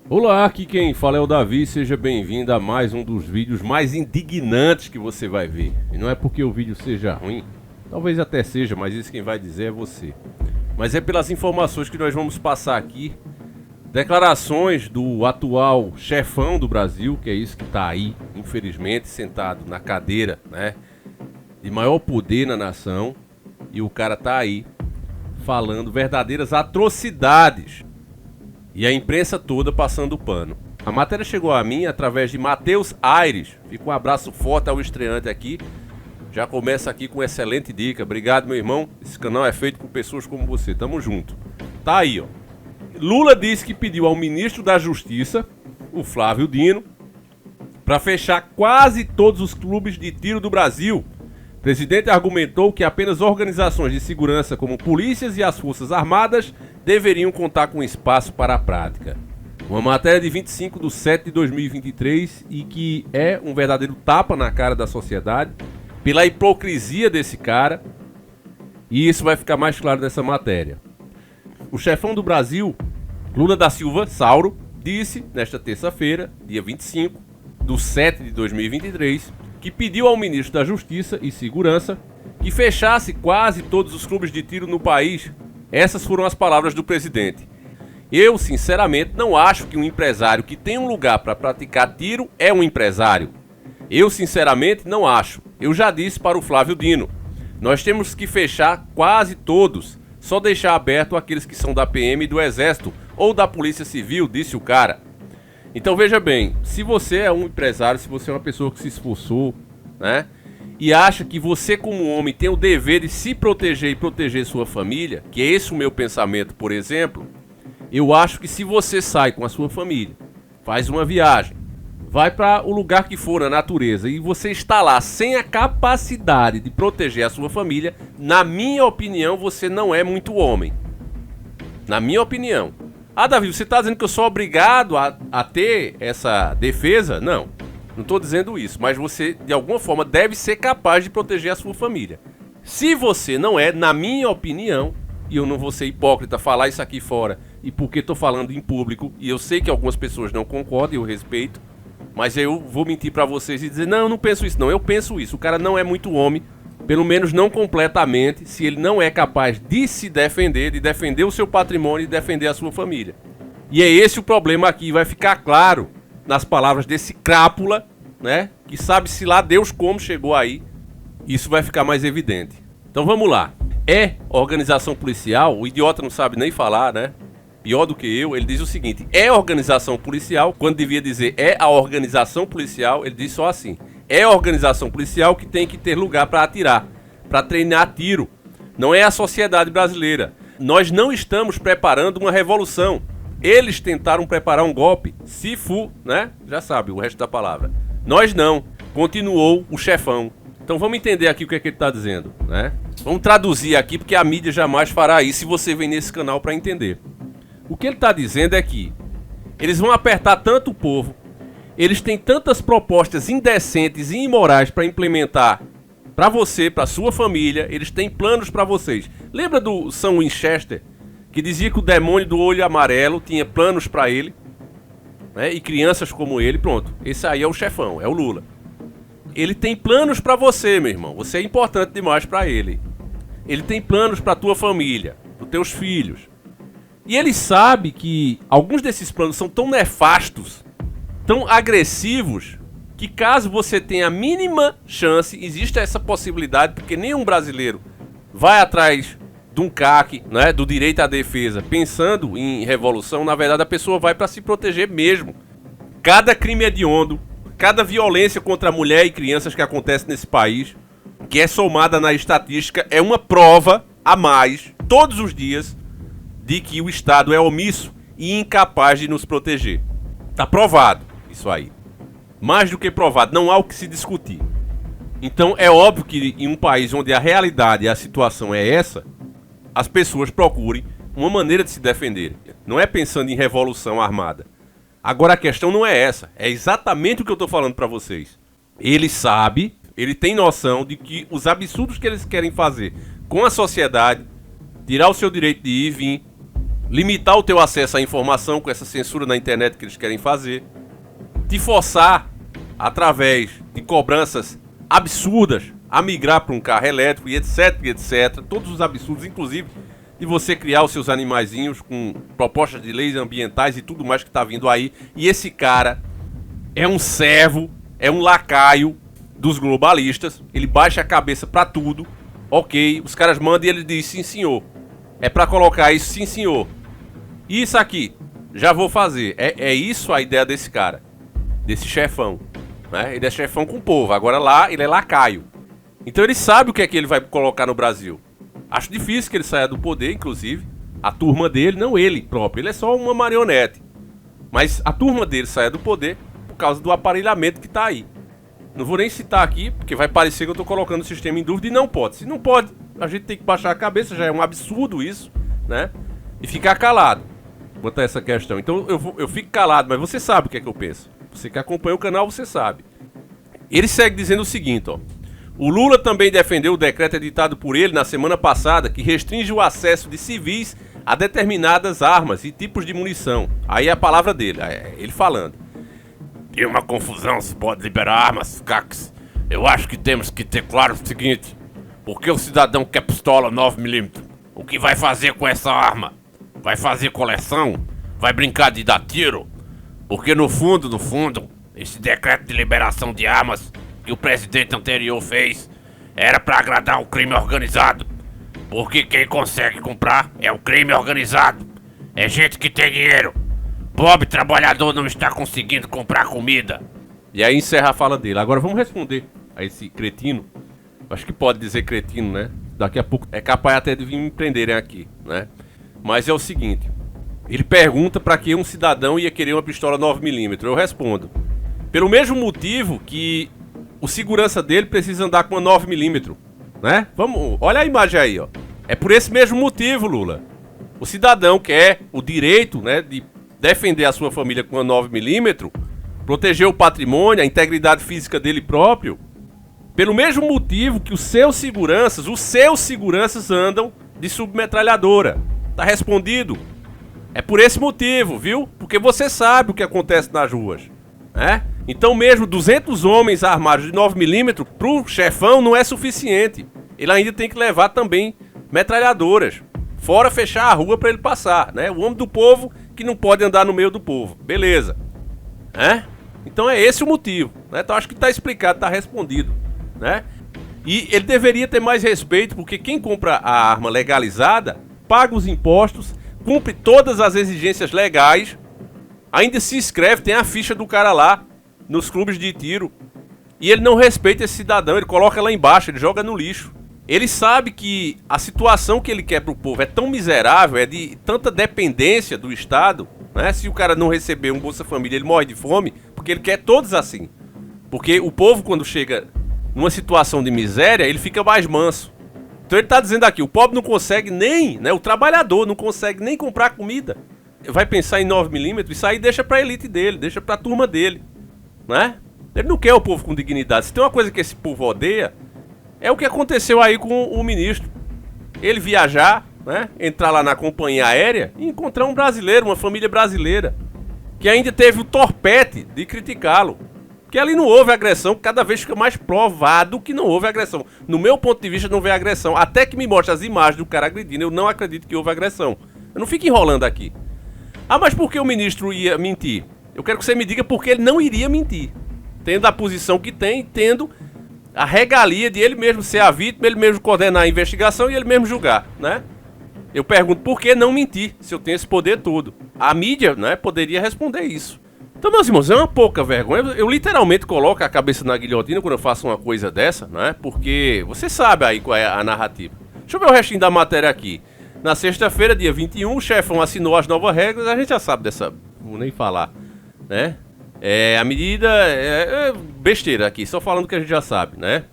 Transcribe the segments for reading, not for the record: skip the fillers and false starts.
Olá, aqui quem fala é o Davi, seja bem-vindo a mais um dos vídeos mais indignantes que você vai ver. E não é porque o vídeo seja ruim, talvez até seja, mas isso quem vai dizer é você. Mas é pelas informações que nós vamos passar aqui, declarações do atual chefão do Brasil, que é isso que está aí, infelizmente, sentado na cadeira, né, de maior poder na nação, e o cara tá aí falando verdadeiras atrocidades. E a imprensa toda passando o pano. A matéria chegou a mim através de Matheus Aires. Fica um abraço forte ao estreante aqui. Já começa aqui com excelente dica. Obrigado, meu irmão. Esse canal é feito por pessoas como você. Tamo junto. Tá aí, ó. Lula disse que pediu ao ministro da Justiça, o Flávio Dino, para fechar quase todos os clubes de tiro do Brasil. O presidente argumentou que apenas organizações de segurança como polícias e as Forças Armadas deveriam contar com espaço para a prática. Uma matéria de 25/7/2023 e que é um verdadeiro tapa na cara da sociedade pela hipocrisia desse cara, e isso vai ficar mais claro nessa matéria. O chefão do Brasil, Lula da Silva Sauro, disse nesta terça-feira, dia 25/7/2023, que pediu ao ministro da Justiça e Segurança que fechasse quase todos os clubes de tiro no país. Essas foram as palavras do presidente. Eu, sinceramente, não acho que um empresário que tem um lugar para praticar tiro é um empresário. Eu, sinceramente, não acho. Eu já disse para o Flávio Dino, nós temos que fechar quase todos, só deixar aberto aqueles que são da PM e do Exército ou da Polícia Civil, disse o cara. Então veja bem, se você é um empresário, se você é uma pessoa que se esforçou, né, e acha que você como homem tem o dever de se proteger e proteger sua família, que é esse o meu pensamento, por exemplo, eu acho que se você sai com a sua família, faz uma viagem, vai para o lugar que for na natureza e você está lá sem a capacidade de proteger a sua família, na minha opinião, você não é muito homem. Na minha opinião. Ah, Davi, você está dizendo que eu sou obrigado a ter essa defesa? Não. Não estou dizendo isso, mas você, de alguma forma, deve ser capaz de proteger a sua família. Se você não é, na minha opinião, e eu não vou ser hipócrita falar isso aqui fora, e porque estou falando em público, e eu sei que algumas pessoas não concordam, e eu respeito, mas eu vou mentir para vocês e dizer, não, eu não penso isso, não, eu penso isso. O cara não é muito homem, pelo menos não completamente, se ele não é capaz de se defender, de defender o seu patrimônio e defender a sua família. E é esse o problema aqui, vai ficar claro nas palavras desse crápula, né, que sabe-se lá Deus como chegou aí, isso vai ficar mais evidente. Então vamos lá. É organização policial, o idiota não sabe nem falar, né, pior do que eu, ele diz o seguinte, é organização policial, quando devia dizer é a organização policial, ele diz só assim, é a organização policial que tem que ter lugar para atirar, para treinar tiro, não é a sociedade brasileira. Nós não estamos preparando uma revolução. Eles tentaram preparar um golpe, Sifu, né? Já sabe o resto da palavra. Nós não, continuou o chefão. Então vamos entender aqui o que é que ele está dizendo, né? Vamos traduzir aqui porque a mídia jamais fará isso se você vem nesse canal para entender. O que ele está dizendo é que eles vão apertar tanto o povo, eles têm tantas propostas indecentes e imorais para implementar para você, para sua família, eles têm planos para vocês. Lembra do Sam Winchester? Que dizia que o demônio do olho amarelo tinha planos para ele, né? E crianças como ele, pronto. Esse aí é o chefão, é o Lula. Ele tem planos para você, meu irmão. Você é importante demais para ele. Ele tem planos para tua família, para teus filhos. E ele sabe que alguns desses planos são tão nefastos, tão agressivos, que caso você tenha a mínima chance, existe essa possibilidade, porque nenhum brasileiro vai atrás de um CAC, né, do direito à defesa, pensando em revolução, na verdade a pessoa vai para se proteger mesmo. Cada crime hediondo, cada violência contra a mulher e crianças que acontece nesse país, que é somada na estatística, é uma prova a mais, todos os dias, de que o Estado é omisso e incapaz de nos proteger. Tá provado isso aí. Mais do que provado, não há o que se discutir. Então é óbvio que em um país onde a realidade e a situação é essa, as pessoas procurem uma maneira de se defender. Não é pensando em revolução armada. Agora a questão não é essa. É exatamente o que eu estou falando para vocês. Ele sabe, ele tem noção de que os absurdos que eles querem fazer com a sociedade, tirar o seu direito de ir e vir, limitar o teu acesso à informação com essa censura na internet que eles querem fazer, te forçar, através de cobranças absurdas, a migrar para um carro elétrico e etc, etc. Todos os absurdos, inclusive de você criar os seus animaizinhos com propostas de leis ambientais e tudo mais que está vindo aí. E esse cara é um servo, é um lacaio dos globalistas. Ele baixa a cabeça para tudo. Ok, os caras mandam e ele diz sim senhor. É para colocar isso, sim senhor. Isso aqui, já vou fazer. É isso a ideia desse cara, desse chefão, né? Ele é chefão com o povo, agora lá ele é lacaio. Então ele sabe o que é que ele vai colocar no Brasil. Acho difícil que ele saia do poder, inclusive. A turma dele, não ele próprio, ele é só uma marionete. Mas a turma dele saia do poder por causa do aparelhamento que tá aí. Não vou nem citar aqui, porque vai parecer que eu tô colocando o sistema em dúvida e não pode. Se não pode, a gente tem que baixar a cabeça, já é um absurdo isso, né? E ficar calado quanto a essa questão. Então eu fico calado, mas você sabe o que é que eu penso. Você que acompanha o canal, você sabe. Ele segue dizendo o seguinte, ó. O Lula também defendeu o decreto editado por ele na semana passada que restringe o acesso de civis a determinadas armas e tipos de munição. Aí é a palavra dele, ele falando. Tem uma confusão se pode liberar armas, Cax. Eu acho que temos que ter claro o seguinte. Por que o cidadão quer pistola 9mm? O que vai fazer com essa arma? Vai fazer coleção? Vai brincar de dar tiro? Porque no fundo, esse decreto de liberação de armas que o presidente anterior fez era para agradar o crime organizado. Porque quem consegue comprar é o crime organizado. É gente que tem dinheiro. Pobre trabalhador não está conseguindo comprar comida. E aí encerra a fala dele. Agora vamos responder a esse cretino. Acho que pode dizer cretino, né? Daqui a pouco é capaz até de vir me prenderem aqui, né? Mas é o seguinte. Ele pergunta para que um cidadão ia querer uma pistola 9mm. Eu respondo. Pelo mesmo motivo que o segurança dele precisa andar com uma 9mm, né? Vamos, olha a imagem aí, ó. É por esse mesmo motivo, Lula. O cidadão quer o direito, né, de defender a sua família com uma 9mm, proteger o patrimônio, a integridade física dele próprio, pelo mesmo motivo que os seus seguranças andam de submetralhadora. Tá respondido? É por esse motivo, viu? Porque você sabe o que acontece nas ruas, né? Então mesmo 200 homens armados de 9mm pro chefão não é suficiente. Ele ainda tem que levar também metralhadoras. Fora fechar a rua para ele passar, né? O homem do povo que não pode andar no meio do povo. Beleza. Então é esse o motivo, né? Então acho que tá explicado, tá respondido, né? E ele deveria ter mais respeito, porque quem compra a arma legalizada paga os impostos, cumpre todas as exigências legais, ainda se inscreve, tem a ficha do cara lá nos clubes de tiro, e ele não respeita esse cidadão, ele coloca lá embaixo, ele joga no lixo. Ele sabe que a situação que ele quer pro povo é tão miserável, é de tanta dependência do Estado, né? Se o cara não receber um Bolsa Família, ele morre de fome, porque ele quer todos assim. Porque o povo, quando chega numa situação de miséria, ele fica mais manso. Então ele tá dizendo aqui, o pobre não consegue nem, né? O trabalhador não consegue nem comprar comida. Vai pensar em 9mm, isso aí deixa pra elite dele, deixa pra turma dele, né? Ele não quer o povo com dignidade. Se tem uma coisa que esse povo odeia, é o que aconteceu aí com o ministro. Ele viajar, né? Entrar lá na companhia aérea e encontrar um brasileiro, uma família brasileira, que ainda teve o torpete de criticá-lo. Que ali não houve agressão, cada vez fica mais provado que não houve agressão. No meu ponto de vista, não houve agressão. Até que me mostre as imagens do cara agredindo, eu não acredito que houve agressão. Eu não fico enrolando aqui. Ah, mas por que o ministro ia mentir? Eu quero que você me diga por que ele não iria mentir. Tendo a posição que tem, tendo a regalia de ele mesmo ser a vítima, ele mesmo coordenar a investigação e ele mesmo julgar, né? Eu pergunto por que não mentir, se eu tenho esse poder todo. A mídia, né, poderia responder isso. Então, meus irmãos, é uma pouca vergonha. Eu literalmente coloco a cabeça na guilhotina quando eu faço uma coisa dessa, né? Porque você sabe aí qual é a narrativa. Deixa eu ver o restinho da matéria aqui. Na sexta-feira, dia 21, o chefão assinou as novas regras. A gente já sabe dessa... Vou nem falar, né? A medida é besteira aqui, só falando o que a gente já sabe, né?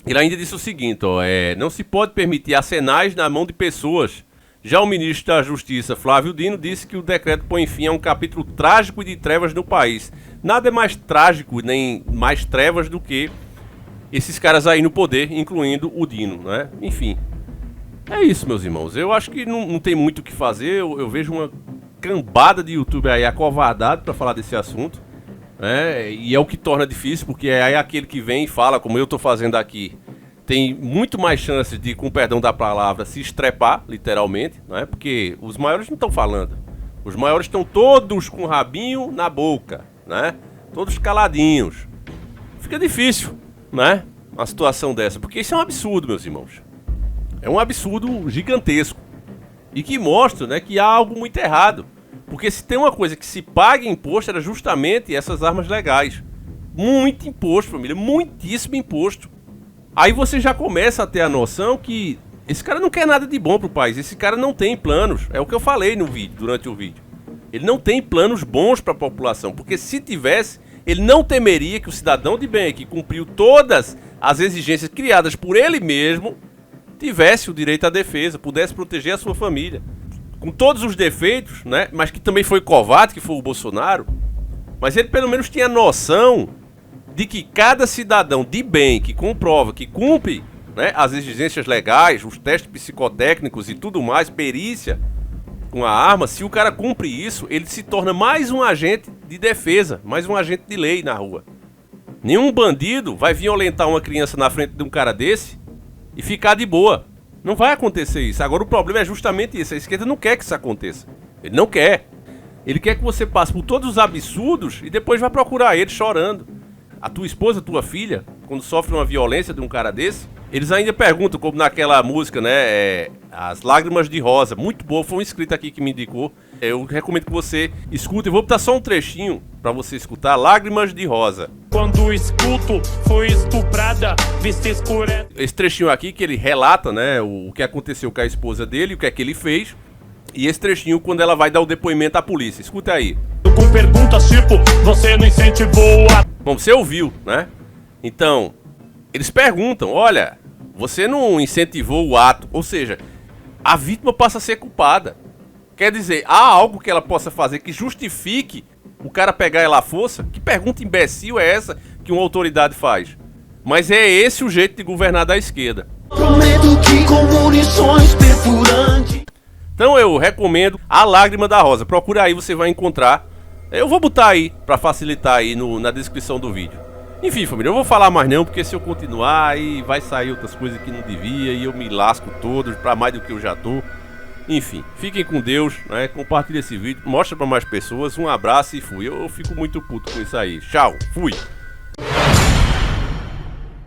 Ele ainda disse o seguinte, ó. Não se pode permitir arsenais na mão de pessoas. Já o ministro da Justiça, Flávio Dino, disse que o decreto põe fim a um capítulo trágico de trevas no país. Nada é mais trágico, nem mais trevas do que esses caras aí no poder, incluindo o Dino, né? Enfim. É isso, meus irmãos. Eu acho que não tem muito o que fazer. Eu vejo uma cambada de YouTube aí acovardado pra falar desse assunto. E é o que torna difícil, porque aí aquele que vem e fala, como eu tô fazendo aqui, tem muito mais chances de, com perdão da palavra, se estrepar, literalmente, né? Porque os maiores não estão falando. Os maiores estão todos com o rabinho na boca, né? Todos caladinhos. Fica difícil, né? Uma situação dessa, porque isso é um absurdo, meus irmãos. É um absurdo gigantesco. E que mostra, né, que há algo muito errado. Porque se tem uma coisa que se paga imposto, era justamente essas armas legais. Muito imposto, família, muitíssimo imposto. Aí você já começa a ter a noção que esse cara não quer nada de bom pro país. Esse cara não tem planos. É o que eu falei no vídeo, durante o vídeo. Ele não tem planos bons para a população. Porque se tivesse, ele não temeria que o cidadão de bem, que cumpriu todas as exigências criadas por ele mesmo, tivesse o direito à defesa, pudesse proteger a sua família. Com todos os defeitos, né? Mas que também foi covarde, que foi o Bolsonaro. Mas ele pelo menos tinha noção de que cada cidadão de bem que comprova, que cumpre, né, as exigências legais, os testes psicotécnicos e tudo mais, perícia com a arma, se o cara cumpre isso, ele se torna mais um agente de defesa, mais um agente de lei na rua. Nenhum bandido vai violentar uma criança na frente de um cara desse e ficar de boa. Não vai acontecer isso. Agora o problema é justamente isso. A esquerda não quer que isso aconteça. Ele não quer. Ele quer que você passe por todos os absurdos e depois vá procurar ele chorando. A tua esposa, a tua filha, quando sofre uma violência de um cara desse, eles ainda perguntam, como naquela música, né? As Lágrimas de Rosa. Muito boa. Foi um inscrito aqui que me indicou. Eu recomendo que você escute. Eu vou botar só um trechinho pra você escutar. Lágrimas de Rosa. Quando escuto, foi estuprada, vista escura. Esse trechinho aqui que ele relata, né, o que aconteceu com a esposa dele, o que é que ele fez. E esse trechinho quando ela vai dar o depoimento à polícia. Escuta aí. Com perguntas tipo, você não incentivou a... Bom, você ouviu, né? Então, eles perguntam, olha, você não incentivou o ato. Ou seja, a vítima passa a ser culpada. Quer dizer, há algo que ela possa fazer que justifique o cara pegar ela à força? Que pergunta imbecil é essa que uma autoridade faz? Mas é esse o jeito de governar da esquerda. Prometo que com munições perfurantes. Então eu recomendo A Lágrima da Rosa. Procura aí, você vai encontrar. Eu vou botar aí, pra facilitar aí na descrição do vídeo. Enfim, família, eu vou falar mais não, porque se eu continuar aí vai sair outras coisas que não devia e eu me lasco todo, pra mais do que eu já tô. Enfim, fiquem com Deus, né? Compartilhe esse vídeo, mostra pra mais pessoas. Um abraço e fui. Eu fico muito puto com isso aí. Tchau, fui.